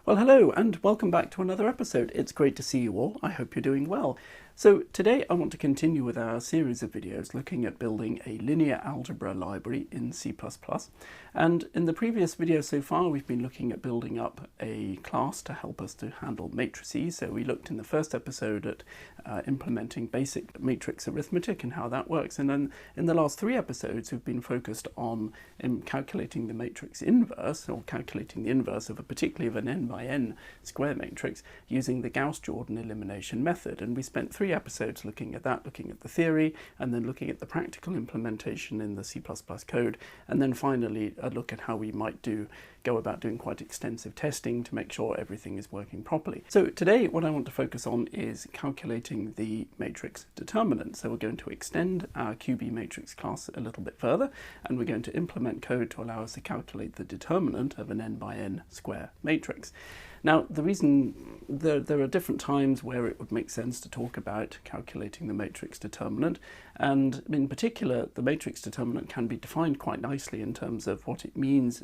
Well, hello and welcome back to another episode. It's great to see you all. I hope you're doing well. So today I want to continue with our series of videos looking at building a linear algebra library in C++. And in the previous video so far, we've been looking at building up a class to help us to handle matrices. So we looked in the first episode at implementing basic matrix arithmetic and how that works. And then in the last three episodes, we've been focused on calculating the matrix inverse, or calculating the inverse of particularly of an n by n square matrix using the Gauss-Jordan elimination method. And we spent three episodes looking at that, looking at the theory, and then looking at the practical implementation in the C++ code, and then finally a look at how we might go about doing quite extensive testing to make sure everything is working properly. So today what I want to focus on is calculating the matrix determinant. So we're going to extend our QB matrix class a little bit further, and we're going to implement code to allow us to calculate the determinant of an n by n square matrix. Now, the reason there are different times where it would make sense to talk about calculating the matrix determinant, and in particular, the matrix determinant can be defined quite nicely in terms of what it means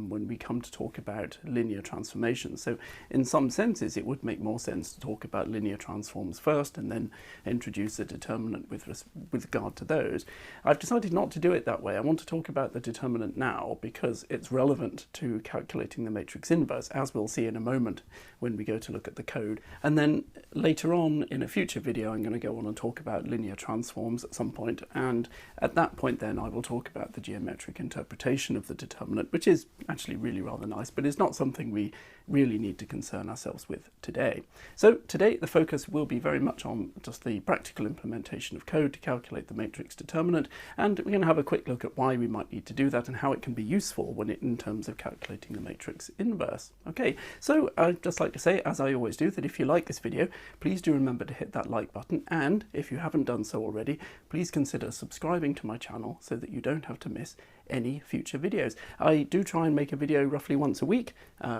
when we come to talk about linear transformations. So in some senses it would make more sense to talk about linear transforms first and then introduce a determinant with regard to those. I've decided not to do it that way. I want to talk about the determinant now because it's relevant to calculating the matrix inverse, as we'll see in a moment when we go to look at the code. And then later on in a future video I'm going to go on and talk about linear transforms at some point, and at that point then I will talk about the geometric interpretation of the determinant, which is actually really rather nice, but is not something we really need to concern ourselves with today. So today the focus will be very much on just the practical implementation of code to calculate the matrix determinant, and we're going to have a quick look at why we might need to do that and how it can be useful in terms of calculating the matrix inverse. Okay, so I'd just like to say, as I always do, that if you like this video, please do remember to hit that like button, and if you haven't done so already, please consider subscribing to my channel so that you don't have to miss any future videos. I do try and make a video roughly once a week,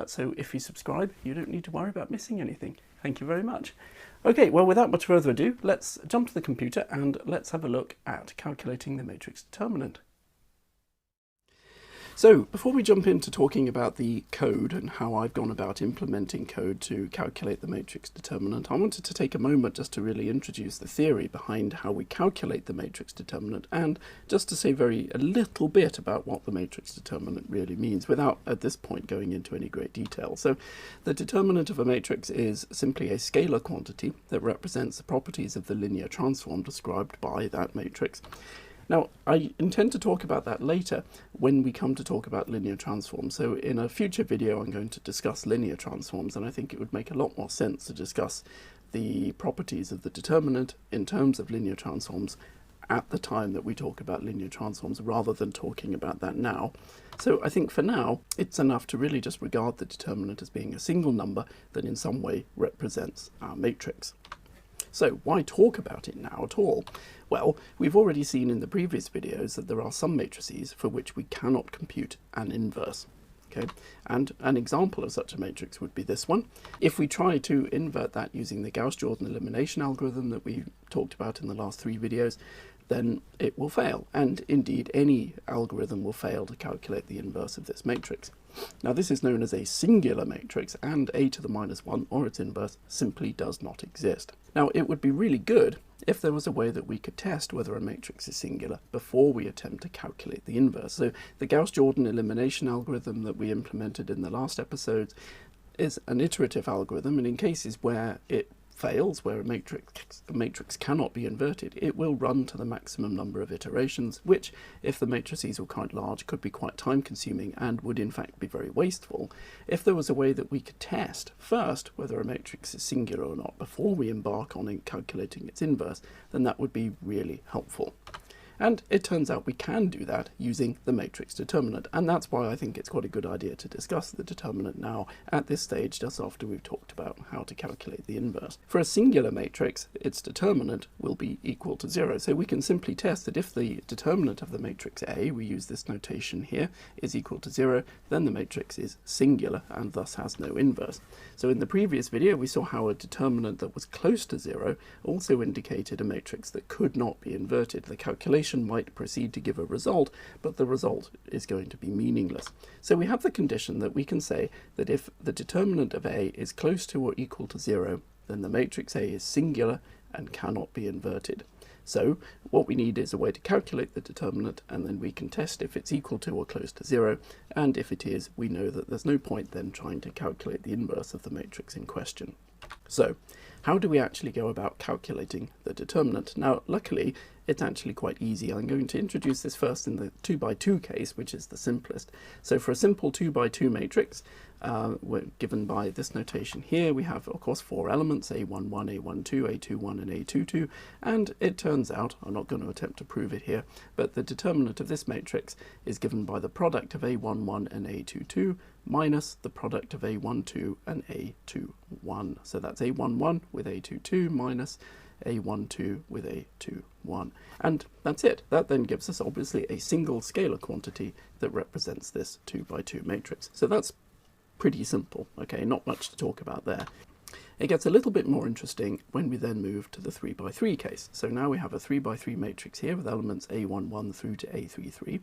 so if you subscribe, you don't need to worry about missing anything. Thank you very much. Okay, well, without much further ado, let's jump to the computer and let's have a look at calculating the matrix determinant. So before we jump into talking about the code and how I've gone about implementing code to calculate the matrix determinant, I wanted to take a moment just to really introduce the theory behind how we calculate the matrix determinant, and just to say a little bit about what the matrix determinant really means without at this point going into any great detail. So the determinant of a matrix is simply a scalar quantity that represents the properties of the linear transform described by that matrix. Now, I intend to talk about that later when we come to talk about linear transforms. So in a future video, I'm going to discuss linear transforms, and I think it would make a lot more sense to discuss the properties of the determinant in terms of linear transforms at the time that we talk about linear transforms, rather than talking about that now. So I think for now, it's enough to really just regard the determinant as being a single number that in some way represents our matrix. So why talk about it now at all? Well, we've already seen in the previous videos that there are some matrices for which we cannot compute an inverse. Okay, and an example of such a matrix would be this one. If we try to invert that using the Gauss-Jordan elimination algorithm that we talked about in the last three videos, then it will fail, and indeed any algorithm will fail to calculate the inverse of this matrix. Now this is known as a singular matrix, and a to the minus 1 or its inverse simply does not exist. Now it would be really good if there was a way that we could test whether a matrix is singular before we attempt to calculate the inverse. So the Gauss-Jordan elimination algorithm that we implemented in the last episodes is an iterative algorithm, and in cases where it fails, where a matrix cannot be inverted, it will run to the maximum number of iterations, which, if the matrices were quite large, could be quite time consuming and would in fact be very wasteful. If there was a way that we could test first whether a matrix is singular or not before we embark on calculating its inverse, then that would be really helpful. And it turns out we can do that using the matrix determinant, and that's why I think it's quite a good idea to discuss the determinant now at this stage, just after we've talked about how to calculate the inverse. For a singular matrix, its determinant will be equal to 0, so we can simply test that if the determinant of the matrix A, we use this notation here, is equal to 0, then the matrix is singular and thus has no inverse. So in the previous video we saw how a determinant that was close to 0 also indicated a matrix that could not be inverted. The calculation calculation might proceed to give a result, but the result is going to be meaningless. So we have the condition that we can say that if the determinant of A is close to or equal to 0, then the matrix A is singular and cannot be inverted. So what we need is a way to calculate the determinant, and then we can test if it's equal to or close to 0, and if it is, we know that there's no point then trying to calculate the inverse of the matrix in question. So how do we actually go about calculating the determinant? Now, luckily, it's actually quite easy. I'm going to introduce this first in the 2 by 2 case, which is the simplest. So for a simple 2 by 2 matrix, we're given by this notation here. We have, of course, 4 elements, A11, A12, A21, and A22. And it turns out, I'm not going to attempt to prove it here, but the determinant of this matrix is given by the product of A11 and A22 minus the product of A12 and A21. So that's A11 with A22 minus A12 with A21. And that's it. That then gives us obviously a single scalar quantity that represents this 2 by 2 matrix. So that's pretty simple. Okay, not much to talk about there. It gets a little bit more interesting when we then move to the 3 by 3 case. So now we have a 3 by 3 matrix here with elements A11 through to A33.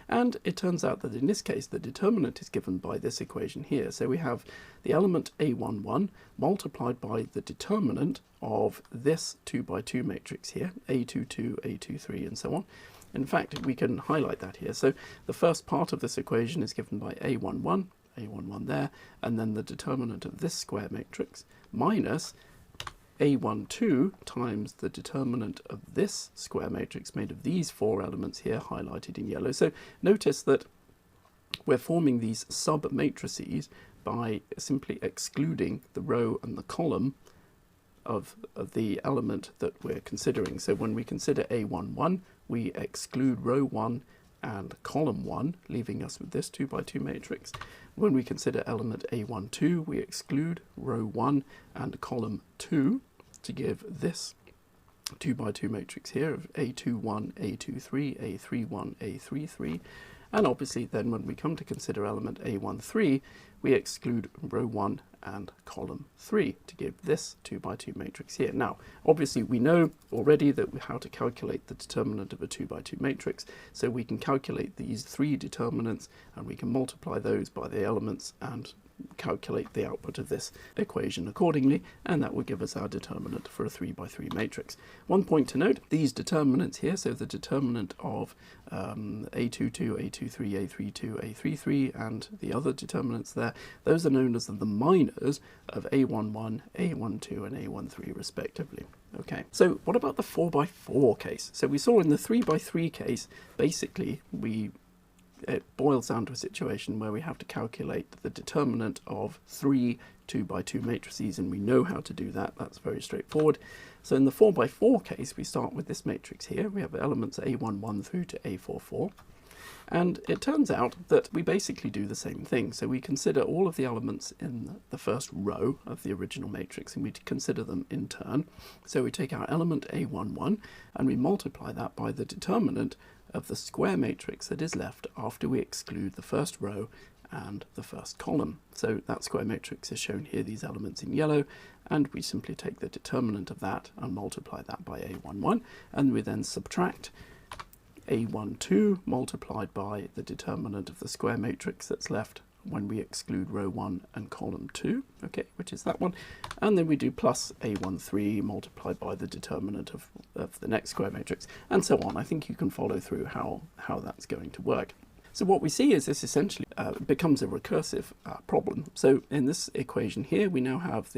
And it turns out that in this case, the determinant is given by this equation here. So we have the element A11 multiplied by the determinant of this 2 by 2 matrix here, A22, A23, and so on. In fact, we can highlight that here. So the first part of this equation is given by A11 there, and then the determinant of this square matrix minus A12 times the determinant of this square matrix made of these 4 elements here highlighted in yellow. So notice that we're forming these sub-matrices by simply excluding the row and the column of the element that we're considering. So when we consider A11, we exclude row 1 and column 1, leaving us with this 2 by 2 matrix. When we consider element A12, we exclude row 1 and column 2 to give this 2 by 2 matrix here of A21, A23, A31, A33. And obviously then when we come to consider element A13, we exclude row 1 and column 3 to give this 2 by 2 matrix here. Now, obviously we know already that how to calculate the determinant of a 2 by 2 matrix, so we can calculate these 3 determinants and we can multiply those by the elements and calculate the output of this equation accordingly, and that will give us our determinant for a 3 by 3 matrix. One point to note, these determinants here, so the determinant of A22, A23, A32, A33, and the other determinants there, those are known as the minors of A11, A12, and A13 respectively. Okay, so what about the 4 by 4 case? So we saw in the 3 by 3 case, basically it boils down to a situation where we have to calculate the determinant of 3 2 by 2 matrices, and we know how to do that. That's very straightforward. So in the 4 by 4 case, we start with this matrix here. We have elements A11 through to A44. And it turns out that we basically do the same thing. So we consider all of the elements in the first row of the original matrix, and we consider them in turn. So we take our element A11 and we multiply that by the determinant of the square matrix that is left after we exclude the first row and the first column. So that square matrix is shown here, these elements in yellow, and we simply take the determinant of that and multiply that by A11, and we then subtract A12 multiplied by the determinant of the square matrix that's left when we exclude row 1 and column 2, okay, which is that one, and then we do plus A13 multiplied by the determinant of the next square matrix, and so on. I think you can follow through how that's going to work. So what we see is this essentially becomes a recursive problem. So in this equation here, we now have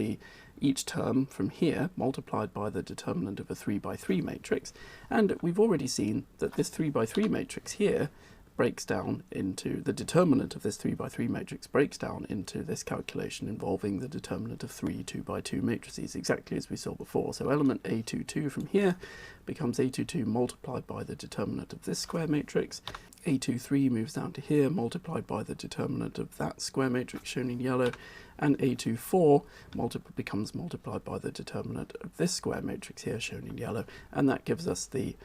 each term from here multiplied by the determinant of a 3 by 3 matrix, and we've already seen that this 3 by 3 matrix here breaks down into the determinant of this 3 by 3 matrix breaks down into this calculation involving the determinant of 3 2 by 2 matrices, exactly as we saw before. So element A22 from here becomes A22 multiplied by the determinant of this square matrix. A23 moves down to here, multiplied by the determinant of that square matrix shown in yellow, and A24 becomes multiplied by the determinant of this square matrix here shown in yellow, and that gives us the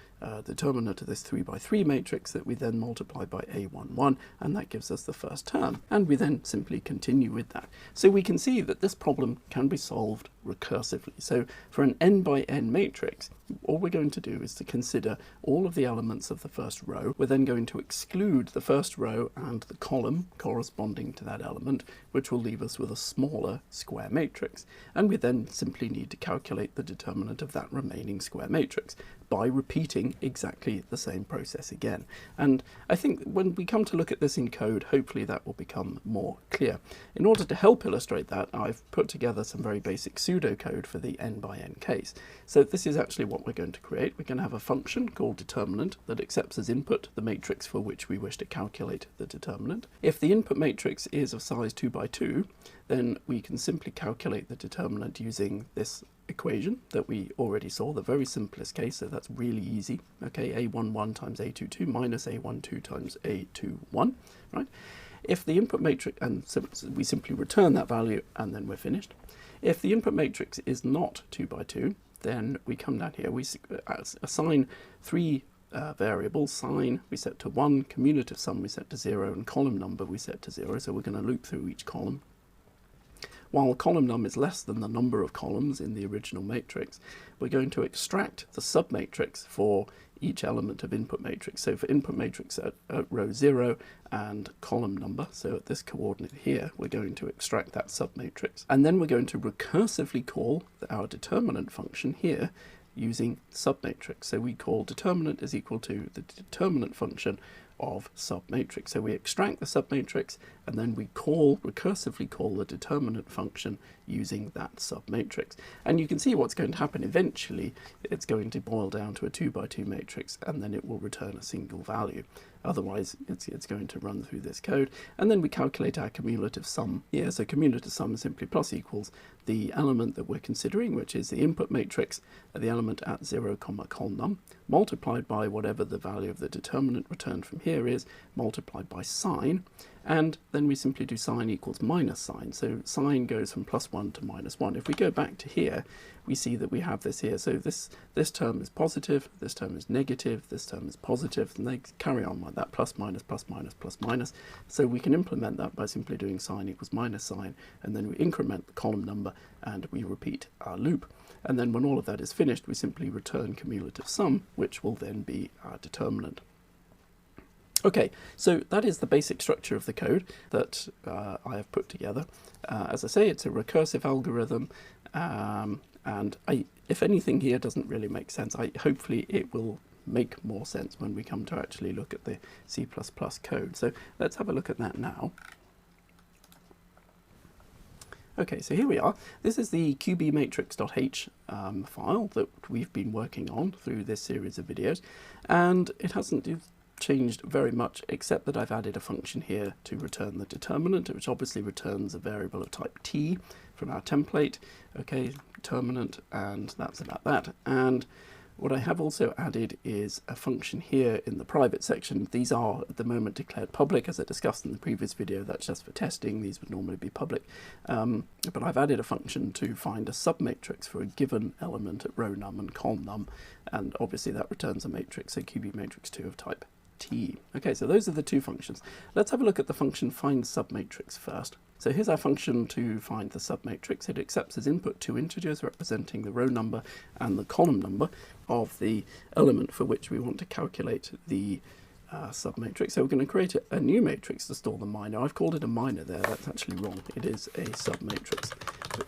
determinant of this 3 by 3 matrix that we then multiply by A11, and that gives us the first term, and we then simply continue with that. So we can see that this problem can be solved recursively. So for an n by n matrix, all we're going to do is to consider all of the elements of the first row. We're then going to exclude the first row and the column corresponding to that element, which will leave us with a smaller square matrix, and we then simply need to calculate the determinant of that remaining square matrix by repeating exactly the same process again. And I think when we come to look at this in code, hopefully that will become more clear. In order to help illustrate that, I've put together some very basic pseudocode for the n by n case. So this is actually what we're going to create. We're going to have a function called determinant that accepts as input the matrix for which we wish to calculate the determinant. If the input matrix is of size 2 by 2, then we can simply calculate the determinant using this equation that we already saw, the very simplest case, so that's really easy. Okay, A11 times A22 minus A12 times A21, right? If the input matrix, and so we simply return that value and then we're finished. If the input matrix is not 2 by 2, then we come down here, we assign three variables. Sign we set to 1, commutative sum we set to 0, and column number we set to 0, so we're going to loop through each column. While column num is less than the number of columns in the original matrix, we're going to extract the submatrix for each element of input matrix. So for input matrix at row 0 and column number, so at this coordinate here, we're going to extract that submatrix. And then we're going to recursively call our determinant function here using submatrix. So we call determinant is equal to the determinant function of submatrix. So we extract the submatrix and then we recursively call the determinant function using that submatrix. And you can see what's going to happen eventually. It's going to boil down to a 2 by 2 matrix, and then it will return a single value. Otherwise, it's going to run through this code. And then we calculate our cumulative sum here. So cumulative sum is simply plus equals the element that we're considering, which is the input matrix, the element at 0, column num, multiplied by whatever the value of the determinant returned from here is, multiplied by sign, and then we simply do sign equals minus sign. So sign goes from +1 to -1. If we go back to here, we see that we have this here. So this term is positive, this term is negative, this term is positive, and they carry on like that, plus minus, plus minus, plus minus. So we can implement that by simply doing sign equals minus sign, and then we increment the column number and we repeat our loop. And then when all of that is finished, we simply return cumulative sum, which will then be our determinant. Okay, so that is the basic structure of the code that I have put together. As I say, it's a recursive algorithm, and if anything here doesn't really make sense, hopefully it will make more sense when we come to actually look at the C++ code. So let's have a look at that now. Okay, so here we are. This is the qbmatrix.h file that we've been working on through this series of videos, and it hasn't changed very much, except that I've added a function here to return the determinant, which obviously returns a variable of type t from our template. Okay, determinant, and that's about that. And what I have also added is a function here in the private section. These are at the moment declared public, as I discussed in the previous video. That's just for testing. These would normally be public. But I've added a function to find a submatrix for a given element at row num and column num, and obviously that returns a matrix, a qbmatrix2 of type t. Okay, so those are the two functions. Let's have a look at the function find submatrix first. So here's our function to find the submatrix. It accepts as input two integers representing the row number and the column number of the element for which we want to calculate the submatrix. So we're going to create a new matrix to store the minor. I've called it a minor there. That's actually wrong. It is a submatrix.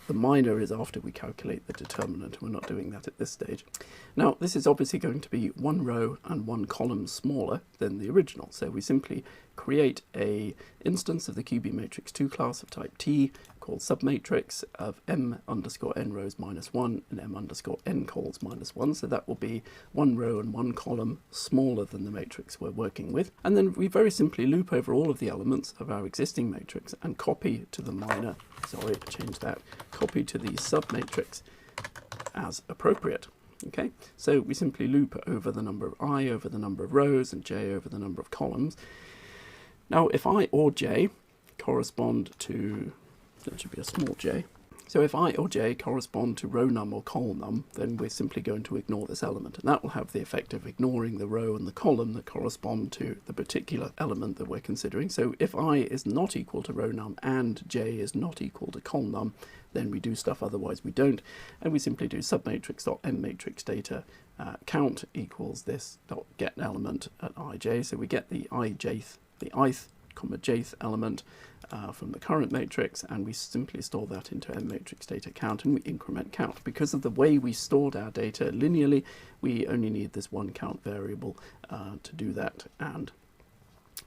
The minor is after we calculate the determinant. We're not doing that at this stage. Now, this is obviously going to be one row and one column smaller than the original. So we simply create a instance of the qbmatrix2 class of type t called submatrix of m underscore n rows -1 and m underscore n cols -1. So that will be one row and one column smaller than the matrix we're working with. And then we very simply loop over all of the elements of our existing matrix and copy to the minor, sorry, change that, copy to the submatrix as appropriate. Okay, so we simply loop over the number of I over the number of rows and j over the number of columns. Now, if I or j correspond to So it should be a small j. So if I or j correspond to row num or column num, then we're simply going to ignore this element, and that will have the effect of ignoring the row and the column that correspond to the particular element that we're considering. So if I is not equal to row num and j is not equal to column num, then we do stuff, otherwise we don't, and we simply do submatrix.nmatrixData count equals this dot get element at ij. So we get the ith comma jth element from the current matrix, and we simply store that into nmatrixData count, and we increment count. Because of the way we stored our data linearly, we only need this one count variable to do that, and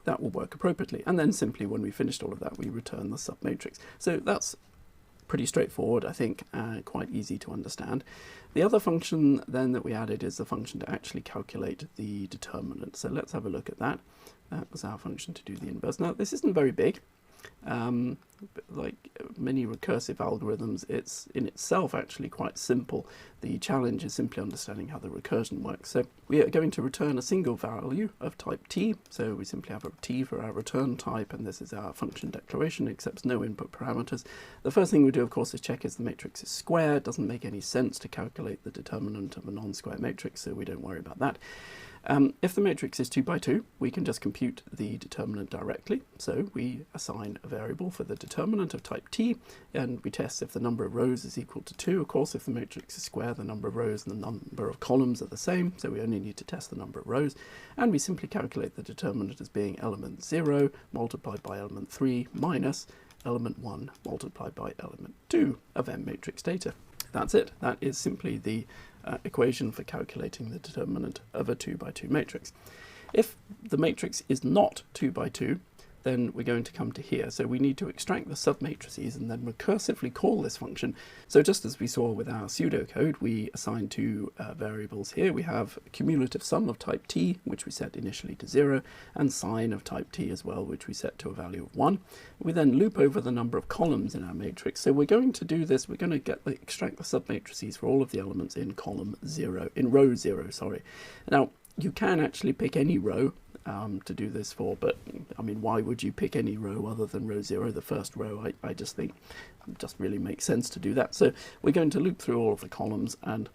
that will work appropriately. And then simply when we finished all of that, we return the submatrix. So that's pretty straightforward, I think, quite easy to understand. The other function then that we added is the function to actually calculate the determinant. So let's have a look at that. That was our function to do the inverse. Now, this isn't very big. Like many recursive algorithms, it's in itself actually quite simple. The challenge is simply understanding how the recursion works. So we are going to return a single value of type t. So we simply have a t for our return type, and this is our function declaration, accepts no input parameters. The first thing we do, of course, is check if the matrix is square. It doesn't make any sense to calculate the determinant of a non-square matrix, so we don't worry about that. If the matrix is 2 by 2, we can just compute the determinant directly. So we assign a variable for the determinant of type t, and we test if the number of rows is equal to 2. Of course, if the matrix is square, the number of rows and the number of columns are the same, so we only need to test the number of rows. And we simply calculate the determinant as being element 0 multiplied by element 3 minus element 1 multiplied by element 2 of nmatrixData. That's it. That is simply the equation for calculating the determinant of a 2 by 2 matrix. If the matrix is not 2 by 2, then we're going to come to here. So we need to extract the submatrices and then recursively call this function. So just as we saw with our pseudocode, we assign two variables here. We have cumulative sum of type t, which we set initially to 0, and sine of type t as well, which we set to a value of 1. We then loop over the number of columns in our matrix. So we're going to do this, we're going to extract the submatrices for all of the elements in row 0, sorry. Now, you can actually pick any row to do this for, but I mean, why would you pick any row other than row 0, the first row? I just think it just really makes sense to do that. So we're going to loop through all of the columns, and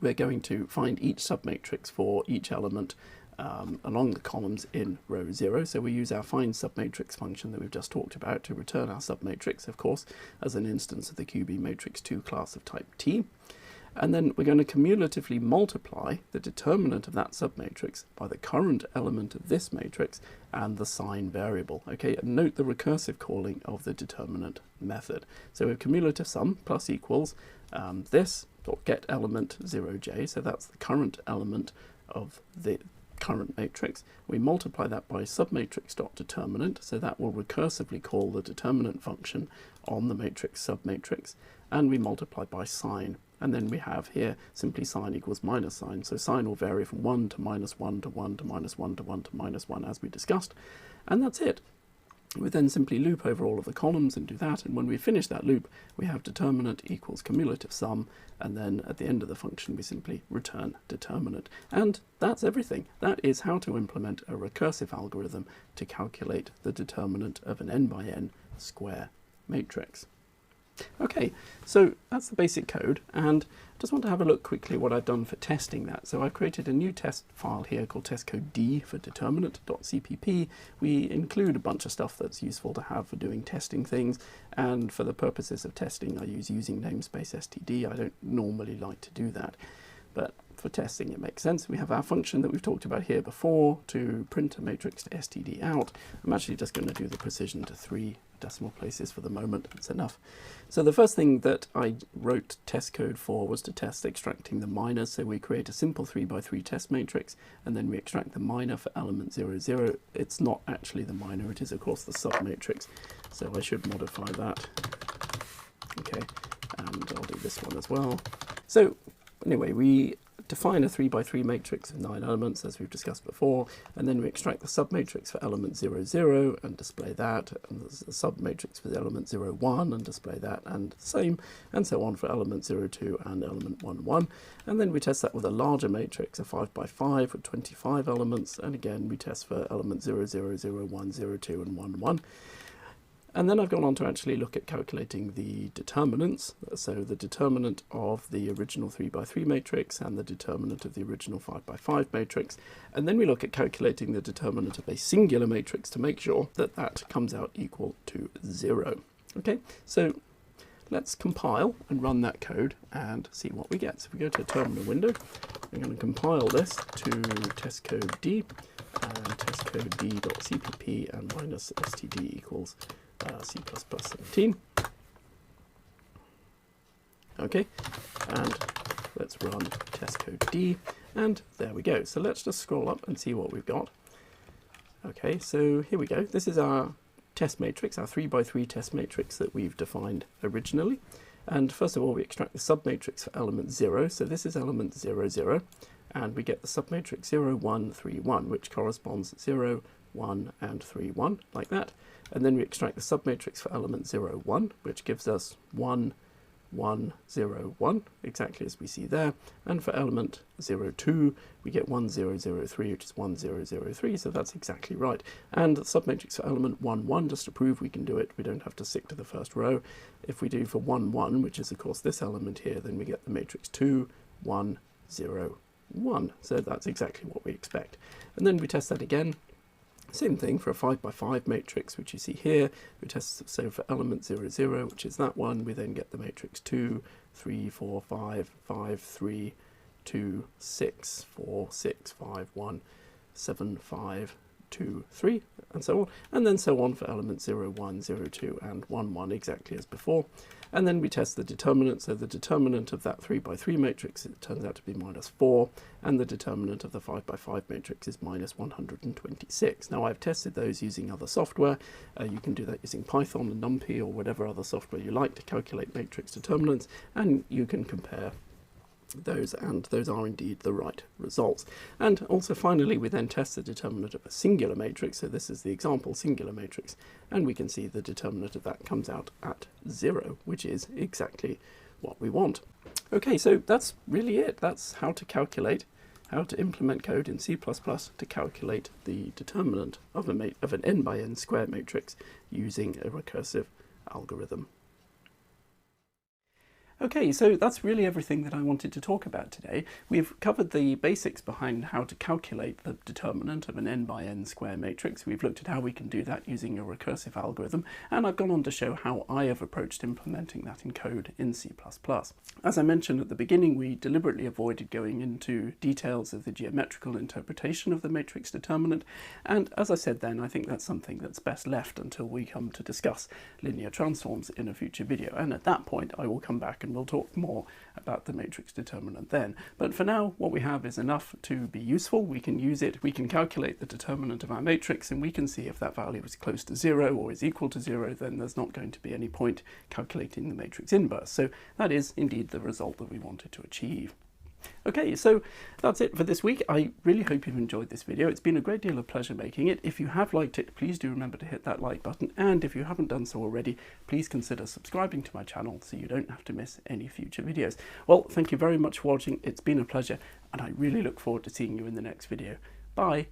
we're going to find each submatrix for each element along the columns in row 0. So we use our find submatrix function that we've just talked about to return our submatrix, of course, as an instance of the QB matrix 2 class of type T. And then we're going to cumulatively multiply the determinant of that submatrix by the current element of this matrix and the sign variable. Okay, and note the recursive calling of the determinant method. So we have cumulative sum plus equals this dot get element 0j, so that's the current element of the current matrix. We multiply that by submatrix.determinant, so that will recursively call the determinant function on the matrix submatrix, and we multiply by sign. And then we have here simply sign equals minus sign. So sign will vary from 1 to minus 1 to 1 to minus 1 to 1 to minus 1, as we discussed. And that's it. We then simply loop over all of the columns and do that. And when we finish that loop, we have determinant equals cumulative sum. And then at the end of the function, we simply return determinant. And that's everything. That is how to implement a recursive algorithm to calculate the determinant of an n by n square matrix. Okay, so that's the basic code, and I just want to have a look quickly what I've done for testing that. So I've created a new test file here called testcode D for determinant.cpp. We include a bunch of stuff that's useful to have for doing testing things, and for the purposes of testing I use using namespace std. I don't normally like to do that, but for testing it makes sense. We have our function that we've talked about here before to print a matrix to std out. I'm actually just going to do the precision to 3 decimal places for the moment. That's enough. So the first thing that I wrote test code for was to test extracting the minor. So we create a simple 3 by 3 test matrix, and then we extract the minor for element 0, 0. It's not actually the minor, it is of course the submatrix. So I should modify that. Okay, and I'll do this one as well. So anyway, we define a 3 by 3 matrix of 9 elements, as we've discussed before, and then we extract the submatrix for element 0, 0 and display that, and the submatrix for the element 0, 1 and display that, and the same, and so on for element 0, 2 and element 1, 1. And then we test that with a larger matrix, a 5 by 5 with 25 elements, and again we test for element 0, 0, 0, 1, 0, 2 and 1, 1. And then I've gone on to actually look at calculating the determinants, so the determinant of the original 3x3 matrix and the determinant of the original 5x5 matrix. And then we look at calculating the determinant of a singular matrix to make sure that that comes out equal to 0. Okay, so let's compile and run that code and see what we get. So if we go to a terminal window, we're going to compile this to testcode D, and testcode d.cpp and minus std equals C++17. Okay, and let's run testcode D, and there we go. So let's just scroll up and see what we've got. Okay, so here we go. This is our test matrix, our 3x3 test matrix that we've defined originally. And first of all, we extract the submatrix for element 0. So this is element 0, 0. And we get the submatrix 0, 1, 3, 1, which corresponds 0, 1, and 3, 1, like that. And then we extract the submatrix for element 0, 1, which gives us 1, 1, 0, 1, exactly as we see there. And for element 0, 2, we get 1, 0, 0, 3, which is 1, 0, 0, 3, so that's exactly right. And the submatrix for element 1, 1, just to prove we can do it, we don't have to stick to the first row. If we do for 1, 1, which is of course this element here, then we get the matrix 2, 1, 0, 1. So that's exactly what we expect. And then we test that again. Same thing for a 5x5 matrix, which you see here. We test, so for element 0, 0, which is that one, we then get the matrix 2, 3, 4, 5, 5, 3, 2, 6, 4, 6, 5, 1, 7, 5, 2, 3, and so on. And then so on for element 0, 1, 0, 2, and 1, 1, exactly as before. And then we test the determinant. So the determinant of that 3x3 matrix, it turns out to be minus 4, and the determinant of the 5x5 matrix is minus 126. Now I've tested those using other software. You can do that using Python and NumPy or whatever other software you like to calculate matrix determinants, and you can compare those, and those are indeed the right results. And also finally, we then test the determinant of a singular matrix. So this is the example singular matrix, and we can see the determinant of that comes out at 0, which is exactly what we want. Okay, so that's really it. That's how to calculate, how to implement code in C++ to calculate the determinant of an n by n square matrix using a recursive algorithm. Okay, so that's really everything that I wanted to talk about today. We've covered the basics behind how to calculate the determinant of an n by n square matrix. We've looked at how we can do that using a recursive algorithm, and I've gone on to show how I have approached implementing that in code in C++. As I mentioned at the beginning, we deliberately avoided going into details of the geometrical interpretation of the matrix determinant, and as I said then, I think that's something that's best left until we come to discuss linear transforms in a future video, and at that point I will come back and we'll talk more about the matrix determinant then. But for now, what we have is enough to be useful. We can use it, we can calculate the determinant of our matrix, and we can see if that value is close to 0 or is equal to 0, then there's not going to be any point calculating the matrix inverse. So that is indeed the result that we wanted to achieve. Okay, so that's it for this week. I really hope you've enjoyed this video. It's been a great deal of pleasure making it. If you have liked it, please do remember to hit that like button, and if you haven't done so already, please consider subscribing to my channel so you don't have to miss any future videos. Well, thank you very much for watching. It's been a pleasure, and I really look forward to seeing you in the next video. Bye!